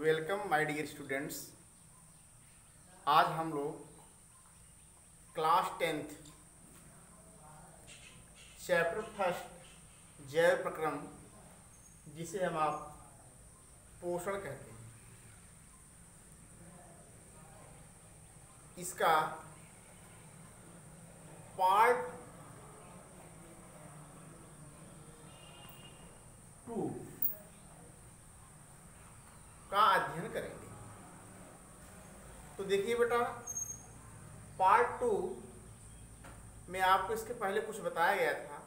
Welcome my dear students. आज हम लोग क्लास 10th चैप्टर फर्स्ट जैव प्रक्रम, जिसे हम आप पोषण कहते हैं, इसका पार्ट 2 का अध्ययन करेंगे। तो देखिए बेटा, पार्ट 2 में आपको इसके पहले कुछ बताया गया था।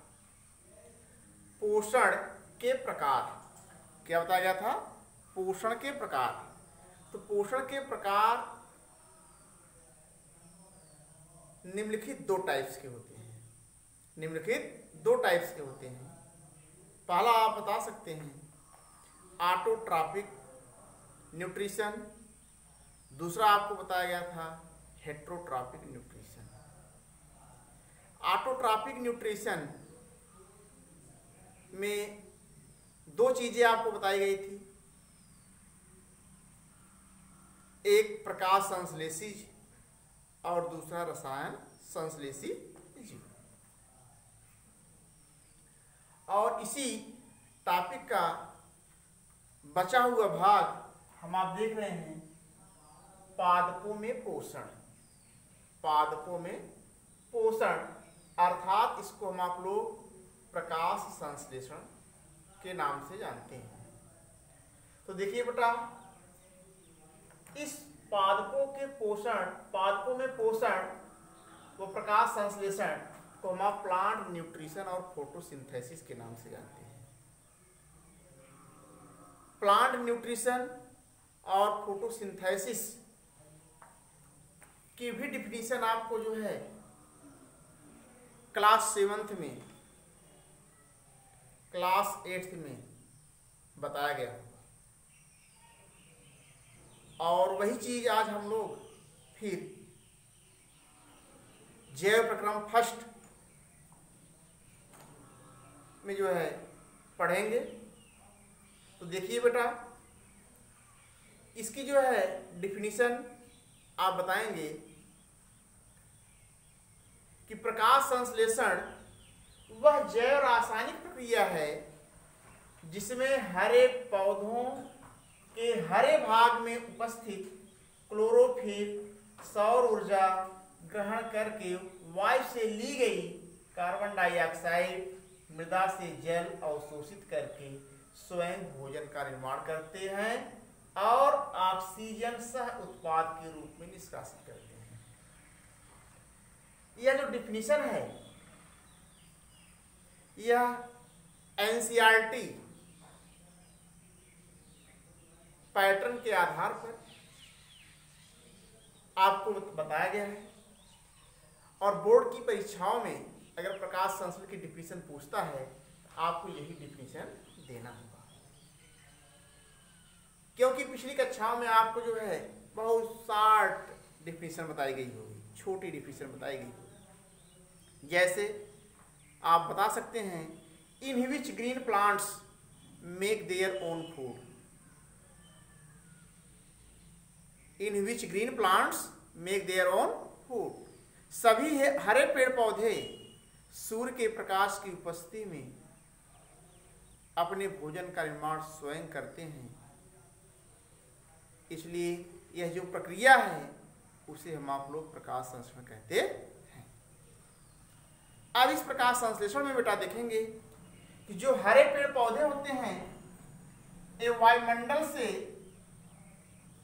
पोषण के प्रकार, क्या बताया गया था? पोषण के प्रकार। तो पोषण के प्रकार निम्नलिखित दो टाइप्स के होते हैं। पहला आप बता सकते हैं ऑटोट्रॉपिक न्यूट्रिशन, दूसरा आपको बताया गया था हेट्रोट्रॉपिक न्यूट्रिशन। ऑटोट्रॉपिक न्यूट्रिशन में दो चीजें आपको बताई गई थी, एक प्रकाश संश्लेषी और दूसरा रसायन संश्लेषी जीव। और इसी टॉपिक का बचा हुआ भाग हम आप देख रहे हैं, पादपों में पोषण, अर्थात इसको हम आप लोग प्रकाश संश्लेषण के नाम से जानते हैं। तो देखिए बेटा, इस पादपों में पोषण वो प्रकाश संश्लेषण को हम आप प्लांट न्यूट्रिशन और फोटोसिंथेसिस के नाम से जानते हैं। प्लांट न्यूट्रिशन और फोटोसिंथेसिस की भी डिफिनीशन आपको जो है क्लास 7th में, क्लास 8th में बताया गया। और वही चीज आज हम लोग फिर जैव प्रक्रम फर्स्ट में जो है पढ़ेंगे। तो देखिए बेटा, इसकी जो है डिफिनीशन आप बताएंगे कि प्रकाश संश्लेषण वह जैव रासायनिक प्रक्रिया है जिसमें हरे पौधों के हरे भाग में उपस्थित क्लोरोफिल सौर ऊर्जा ग्रहण करके वायु से ली गई कार्बन डाइऑक्साइड मृदा से जल अवशोषित करके स्वयं भोजन का निर्माण करते हैं और ऑक्सीजन सह उत्पाद के रूप में निष्कासित करते हैं। यह जो डिफिनीशन है, यह एनसीईआरटी पैटर्न के आधार पर आपको बताया गया है। और बोर्ड की परीक्षाओं में अगर प्रकाश संश्लेषण की डिफिनीशन पूछता है, आपको यही डिफिनीशन देना होगा, क्योंकि पिछली कक्षाओं में आपको जो है बहुत शार्ट डिफिनीशन बताई गई होगी, छोटी डिफिनीशन बताई गई होगी। जैसे आप बता सकते हैं, in which green plants make their own food. In which green plants make their own food. सभी हरे पेड़ पौधे सूर्य के प्रकाश की उपस्थिति में अपने भोजन का निर्माण स्वयं करते हैं। इसलिए यह जो प्रक्रिया है उसे हम आप लोग प्रकाश संश्लेषण कहते हैं। अब इस प्रकाश संश्लेषण में बेटा देखेंगे कि जो हरे पेड़ पौधे होते हैं, ये वायुमंडल से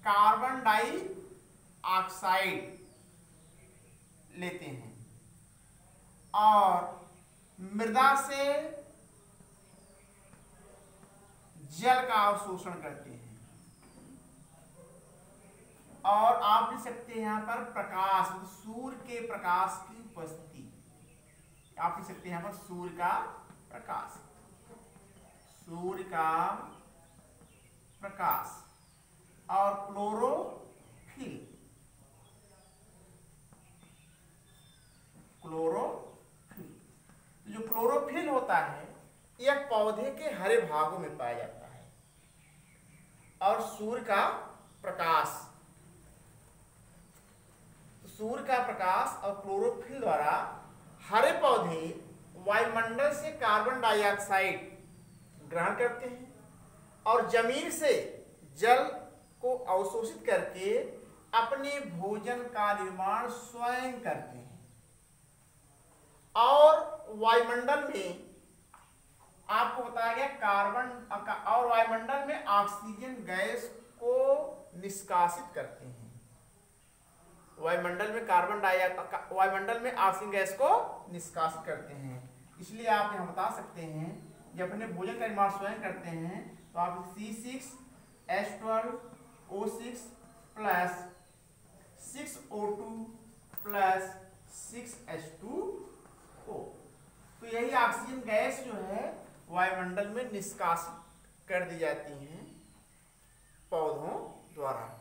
कार्बन डाइऑक्साइड लेते हैं और मृदा से जल का अवशोषण करते हैं। और आप लिख सकते हैं यहाँ पर प्रकाश, सूर्य के प्रकाश की उपस्थिति। आप लिख सकते हैं यहाँ पर सूर्य का प्रकाश और क्लोरोफिल। जो क्लोरोफिल होता है, यह पौधे के हरे भागों में पाया जाता है और सूर्य का प्रकाश। सूर्य का प्रकाश और क्लोरोफिल द्वारा हरे पौधे वायुमंडल से कार्बन डाइऑक्साइड ग्रहण करते हैं और जमीन से जल को अवशोषित करके अपने भोजन का निर्माण स्वयं करते हैं। और वायुमंडल में आपको बताया गया कार्बन और वायुमंडल में ऑक्सीजन गैस को निष्कासित करते हैं। वायुमंडल में ऑक्सीजन गैस को निष्कासित करते हैं। इसलिए आप यहाँ बता सकते हैं जब अपने भोजन का निर्माण स्वयं करते हैं तो आप C6H12O6 plus 6O2 plus 6H2O, तो यही ऑक्सीजन गैस जो है वायुमंडल में निष्कासित कर दी जाती हैं पौधों द्वारा।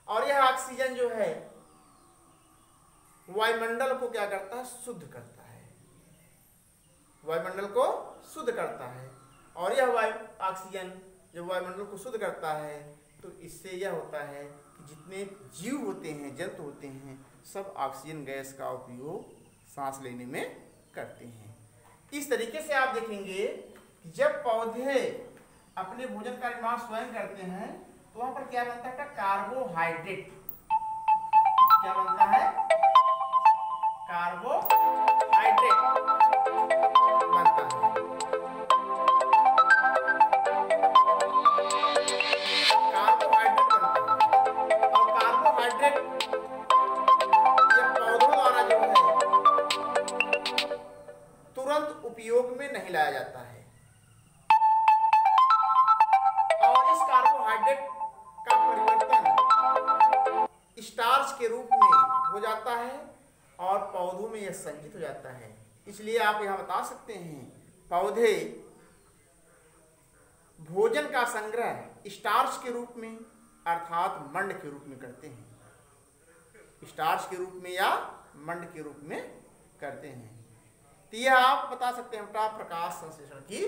और यह ऑक्सीजन जो है वायुमंडल को क्या करता है? शुद्ध करता है। वायुमंडल को शुद्ध करता है। और यह ऑक्सीजन जब वायुमंडल को शुद्ध करता है तो इससे यह होता है कि जितने जीव होते हैं, जंतु होते हैं, सब ऑक्सीजन गैस का उपयोग सांस लेने में करते हैं। इस तरीके से आप देखेंगे कि जब पौधे अपने भोजन का निर्माण स्वयं करते हैं तो वहां पर क्या बनता है? कार्बोहाइड्रेट। क्या बनता है? कार्बोहाइड्रेट बनता है। कार्बोहाइड्रेट बनता है और कार्बोहाइड्रेट ये पौधों द्वारा जो है तुरंत उपयोग में नहीं लाया जाता है और इस कार्बोहाइड्रेट का परिवर्तन स्टार्च के रूप में हो जाता है और पौधों में यह संचित हो जाता है। इसलिए आप यहां बता सकते हैं पौधे भोजन का संग्रह स्टार्च के रूप में अर्थात मंड के रूप में करते हैं। स्टार्च के रूप में या मंड के रूप में करते हैं। तो यह आप बता सकते हैं प्रकाश संश्लेषण की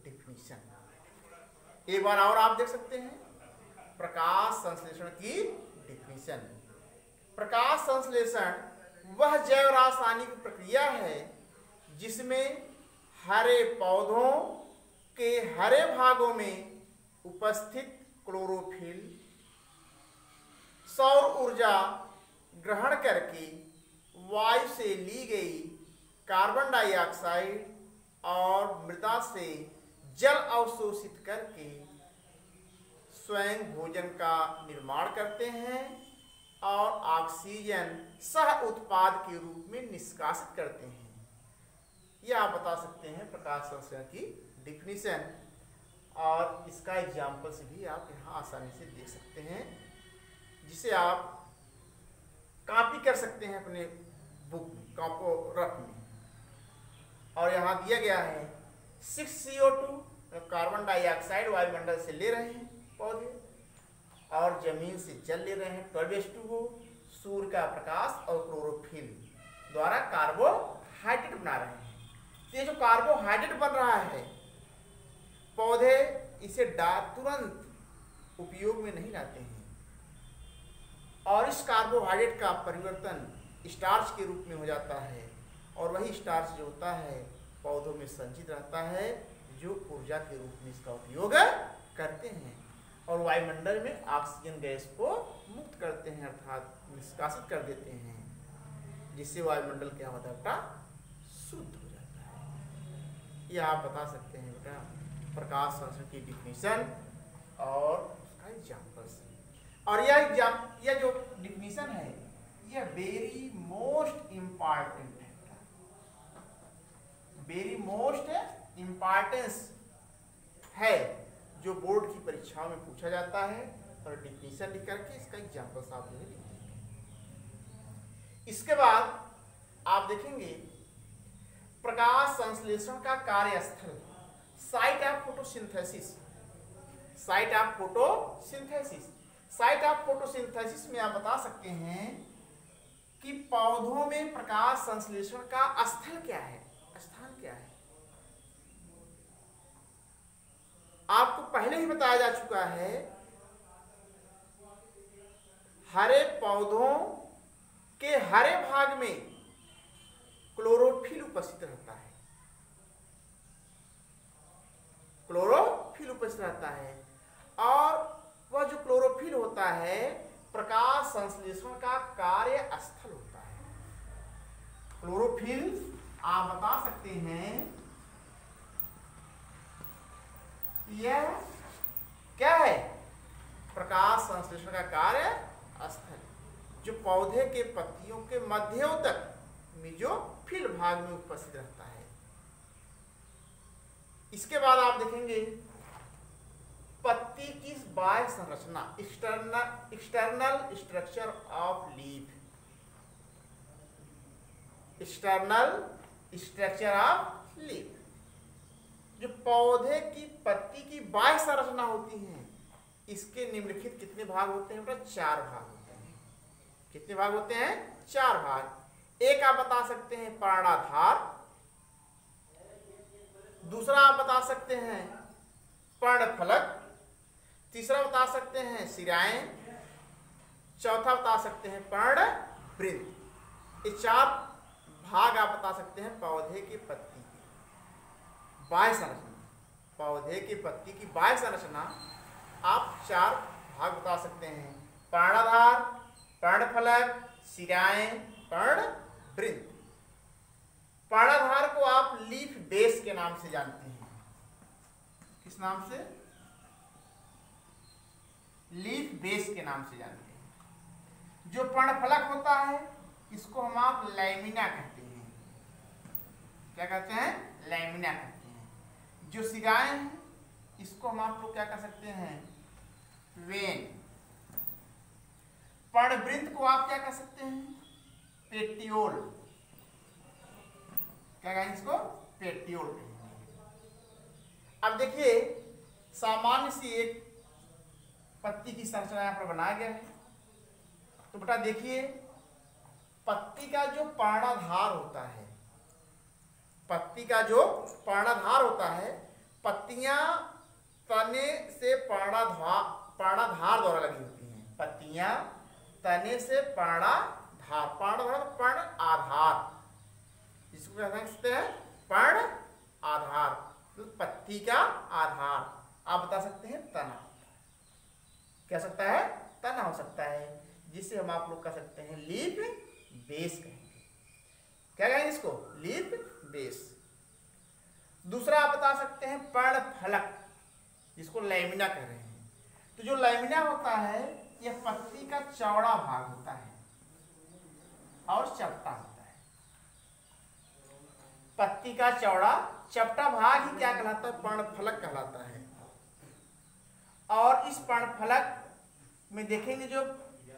डिफिनीशन। एक बार और आप देख सकते हैं प्रकाश संश्लेषण की डिफिनीशन। प्रकाश संश्लेषण वह जैव रासायनिक प्रक्रिया है जिसमें हरे पौधों के हरे भागों में उपस्थित क्लोरोफिल सौर ऊर्जा ग्रहण करके वायु से ली गई कार्बन डाइऑक्साइड और मृदा से जल अवशोषित करके स्वयं भोजन का निर्माण करते हैं और ऑक्सीजन सह उत्पाद के रूप में निष्कासित करते हैं। यह आप बता सकते हैं प्रकाश संश्लेषण की डिफिनीशन। और इसका एग्जाम्पल से भी आप यहाँ आसानी से देख सकते हैं जिसे आप कॉपी कर सकते हैं अपने बुक रफ में। और यहाँ दिया गया है 6CO2 कार्बन डाइऑक्साइड वायुमंडल से ले रहे हैं पौधे और जमीन से जल ले रहे हैं 12H2O, सूर्य का प्रकाश और क्लोरोफिल द्वारा कार्बोहाइड्रेट बना रहे हैं। ये जो कार्बोहाइड्रेट बन रहा है पौधे इसे तुरंत उपयोग में नहीं लाते हैं और इस कार्बोहाइड्रेट का परिवर्तन स्टार्च के रूप में हो जाता है और वही स्टार्च जो होता है पौधों में संचित रहता है जो ऊर्जा के रूप में इसका उपयोग करते हैं और वायुमंडल में ऑक्सीजन गैस को मुक्त करते हैं अर्थात निष्कासित कर देते हैं जिससे वायुमंडल क्या होता है? शुद्ध हो जाता है। यह आप बता सकते हैं बेटा प्रकाश संश्लेषण की डिफिनीशन और उसका एग्जाम्पल्स। और यह जो डिफिनीशन है यह वेरी मोस्ट इम्पॉर्टेंट है। वेरी मोस्ट इम्पॉर्टेंस है जो बोर्ड की परीक्षाओं में पूछा जाता है और डिफिनीशन लिख करके इसका एग्जाम्पल्स आप लिख देंगे। इसके बाद आप देखेंगे प्रकाश संश्लेषण का कार्यस्थल site of photosynthesis. Site of photosynthesis, site of photosynthesis में आप बता सकते हैं कि पौधों में प्रकाश संश्लेषण का स्थल क्या है, स्थान क्या है। आपको पहले ही बताया जा चुका है हरे पौधों के हरे भाग में क्लोरोफिल उपस्थित रहता है। क्लोरोफिल उपस्थित रहता है और वह जो क्लोरोफिल होता है प्रकाश संश्लेषण का कार्य स्थल होता है। क्लोरोफिल आप बता सकते हैं यह क्या है? प्रकाश संश्लेषण का कार्य स्थल, जो पौधे के पत्तियों के मध्योतक मेसोफिल भाग में उपस्थित रहता है। इसके बाद आप देखेंगे पत्ती की बाह्य संरचना, external structure of leaf. External structure of leaf, जो पौधे की पत्ती की बाह्य संरचना होती है, इसके निम्नलिखित कितने भाग होते हैं? 4 भाग होते हैं। कितने भाग होते हैं? 4 भाग। एक आप बता सकते हैं पर्णाधार, दूसरा आप बता सकते हैं पर्णफलक, तीसरा बता सकते हैं शिराएं, चौथा बता सकते हैं पर्णवृंत। ये 4 भाग आप बता सकते हैं पौधे की पत्ती की बाह्य संरचना। पौधे की पत्ती की बाह्य संरचना आप 4 भाग बता सकते हैं: पर्णाधार, पर्णफलक, शिराएं, पर्णवृंत। पर्णाधार को आप लीफ बेस के नाम से जानते हैं। किस नाम से? लीफ बेस के नाम से जानते हैं। जो पर्णफलक होता है इसको हम आप लैमिना कहते हैं। क्या कहते हैं? लैमिना कहते हैं। जो शिराएं हैं इसको हम आप लोग क्या कह सकते हैं? वेन। पर्णवृंत को आप क्या कह सकते हैं? पेटियोल। क्या कहेंगे इसको? पेटियोल कहेंगे। अब देखिए सामान्य सी एक पत्ती की संरचना यहां पर बनाया गया है। तो बेटा देखिए पत्ती का जो पर्णाधार होता है, पत्ती का जो पर्णाधार होता है, पत्तियां तने से पर्णाधार द्वारा लगी होती हैं। पत्तियां तने से पर्णाधार, पर्णाधार पर्ण आधार, इसको क्या कहते हैं? पर्ण आधार। तो पत्ती का आधार आप बता सकते हैं तना। क्या सकता है? तना हो सकता है, जिसे हम आप लोग कह सकते हैं लीफ बेस कहेंगे। क्या कहेंगे इसको? Leaf base. दूसरा आप बता सकते हैं पर्णफलक, जिसको लैमिना कह रहे हैं। तो जो लैमिना होता है यह पत्ती का चौड़ा भाग होता है और चपटा होता है। पत्ती का चौड़ा चपटा भाग ही क्या कहलाता है? पर्णफलक कहलाता है। और इस पर्णफलक में देखेंगे जो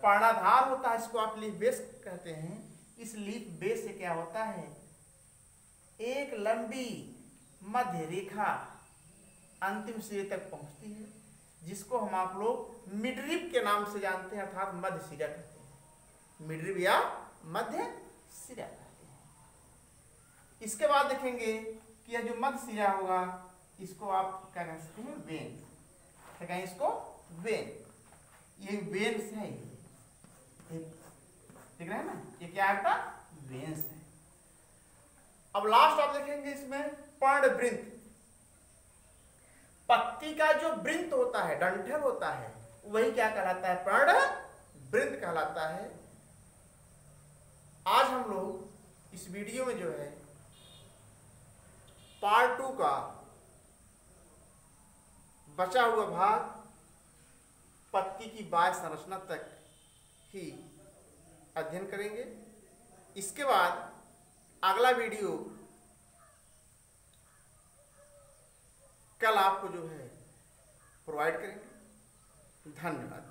पर्णाधार होता है इसको आप लीफ बेस कहते हैं। इस लीफ बेस से क्या होता है? एक लंबी मध्य रेखा अंतिम सिरे तक पहुंचती है, जिसको हम आप लोग मिडरिप के नाम से जानते हैं, अर्थात मध्य सिरा कहते हैं। मिडरिप या मध्य सिरा कहते हैं। इसके बाद देखेंगे कि यह जो मध्य सिरा होगा इसको आप क्या कह सकते हैं? वेन। क्या कहें इसको? वेन। ये वेन्स है, देख रहे हैं ना? ये क्या है? वेन्स है। अब लास्ट आप देखेंगे इसमें पर्णवृंत। पत्ती का जो वृंत होता है, डंठल होता है, वही क्या कहलाता है? पर्णवृंत कहलाता है। आज हम लोग इस वीडियो में जो है पार्ट 2 का बचा हुआ भाग पत्ती की बाह्य संरचना तक ही अध्ययन करेंगे। इसके बाद अगला वीडियो कल आपको जो है प्रोवाइड करेंगे। धन्यवाद।